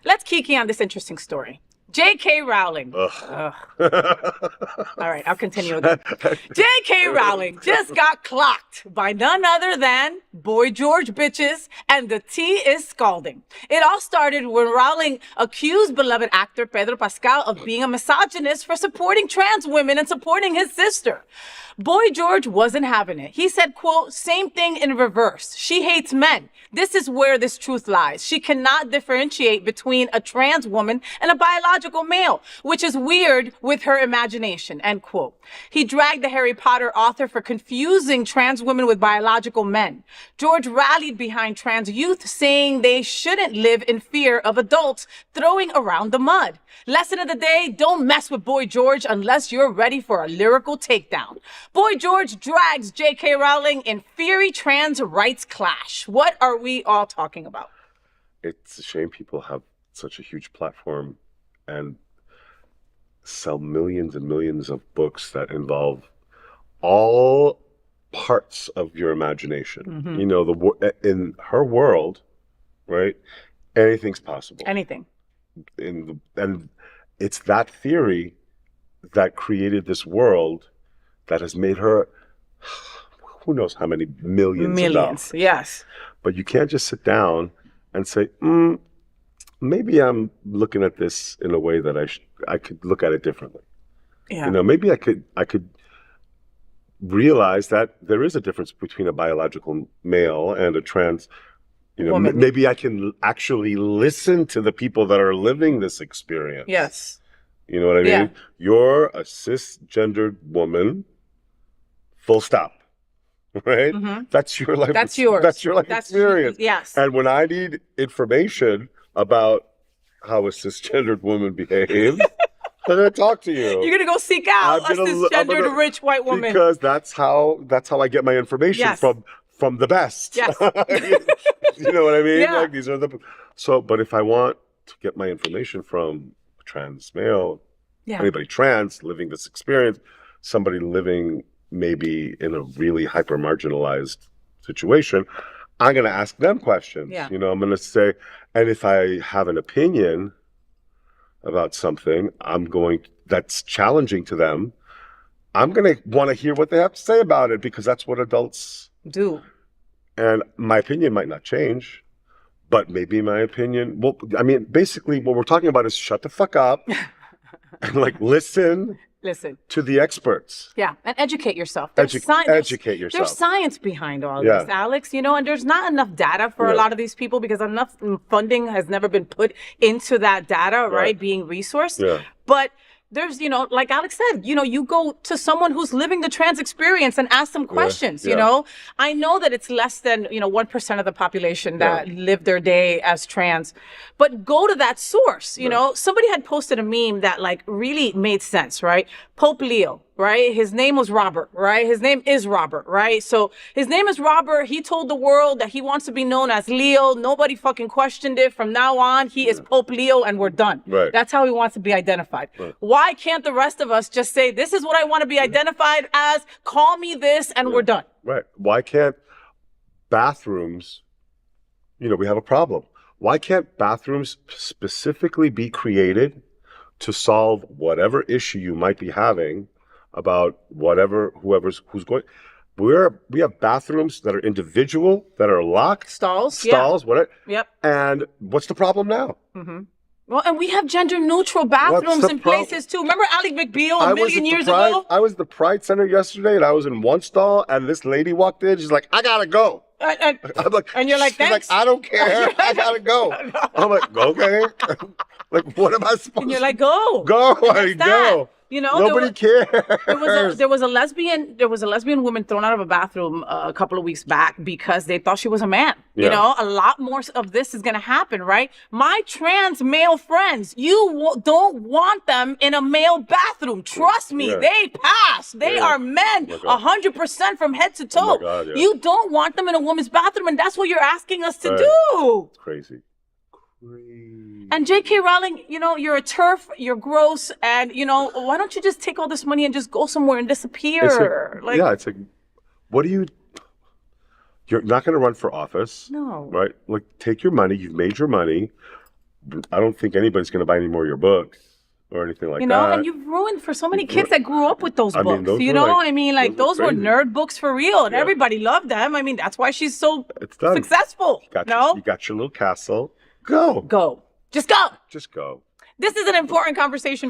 Let's kiki on this interesting story. J.K. Rowling. Ugh. All right, I'll continue again. J.K. Rowling just got clocked by none other than Boy George bitches, and the tea is scalding. It all started when Rowling accused beloved actor Pedro Pascal of being a misogynist for supporting trans women and supporting his sister. Boy George wasn't having it. He said, quote, same thing in reverse. She hates men. This is where this truth lies. She cannot differentiate between a trans woman and a biological male, which is weird with her imagination, end quote. He dragged the Harry Potter author for confusing trans women with biological men. George rallied behind trans youth, saying they shouldn't live in fear of adults throwing around the mud. Lesson of the day, don't mess with Boy George unless you're ready for a lyrical takedown. Boy George drags J.K. Rowling in fiery trans rights clash. What are we all talking about? It's a shame people have such a huge platform and sell millions and millions of books that involve all parts of your imagination. Mm-hmm. You know, in her world, right? Anything's possible. Anything. And it's that theory that created this world that has made her who knows how many millions of dollars. Yes. But you can't just sit down and say, maybe I'm looking at this in a way that I could look at it differently. Yeah. You know, maybe I could realize that there is a difference between a biological male and a trans. You know, maybe I can actually listen to the people that are living this experience. Yes. You know what I mean? Yeah. You're a cisgendered woman, full stop. Right? Mm-hmm. That's your life. That's yours. That's your life experience. Yes. And when I need information about how a cisgendered woman behaves, I'm going to talk to you. You're going to go seek out a cisgendered rich white woman. Because that's how I get my information from the best. Yes. You know what I mean? Yeah. Like these are but if I want to get my information from a trans male, anybody trans living this experience, somebody living maybe in a really hyper marginalized situation, I'm going to ask them questions. Yeah. You know, I'm going to say, and if I have an opinion about something, that's challenging to them, I'm going to want to hear what they have to say about it, because that's what adults do. And my opinion might not change, but maybe my opinion, basically what we're talking about is shut the fuck up and listen to the experts. Yeah, and educate yourself. Educate yourself. There's science behind all this, Alex, you know, and there's not enough data for a lot of these people because enough funding has never been put into that data, right? Being resourced. Yeah. But there's, you know, like Alex said, you know, you go to someone who's living the trans experience and ask them questions, you know. I know that it's less than, 1% of the population that live their day as trans, but go to that source, you know. Somebody had posted a meme that really made sense, right? Pope Leo, right? His name was Robert, right? His name is Robert, right? So his name is Robert. He told the world that he wants to be known as Leo. Nobody fucking questioned it. From now on, he is Pope Leo and we're done. Right. That's how he wants to be identified. Right. Why can't the rest of us just say, this is what I want to be identified as, call me this, and we're done? Right. Why can't bathrooms, we have a problem. Why can't bathrooms specifically be created to solve whatever issue you might be having about who's going? We have bathrooms that are individual, that are locked. Stalls, whatever. Yep. And what's the problem now? Mm-hmm. Well, and we have gender-neutral bathrooms in places, too. Remember Alec McBeal a million years ago? I was at the Pride Center yesterday, and I was in one stall, and this lady walked in. She's like, I gotta go. I'm like, and you're like, thanks. She's like, I don't care. I gotta go. I'm like, okay. What am I supposed to? And you're like, go. Go. Go. You know, nobody cares. There was a lesbian woman thrown out of a bathroom a couple of weeks back because they thought she was a man. Yeah. You know, a lot more of this is going to happen, right? My trans male friends, you don't want them in a male bathroom. Trust me, they pass. They are men, 100% from head to toe. Oh my God, You don't want them in a woman's bathroom, and that's what you're asking us to do. It's crazy. And J.K. Rowling, you're a TERF, you're gross, and, why don't you just take all this money and just go somewhere and disappear? What do you... You're not going to run for office. No. Right? Take your money. You've made your money. I don't think anybody's going to buy any more of your books or anything like that. And you've ruined for so many kids that grew up with those books. Those those were nerd books for real, and everybody loved them. I mean, that's why she's so successful. You got your little castle. Go. Just go. Just go. This is an important conversation for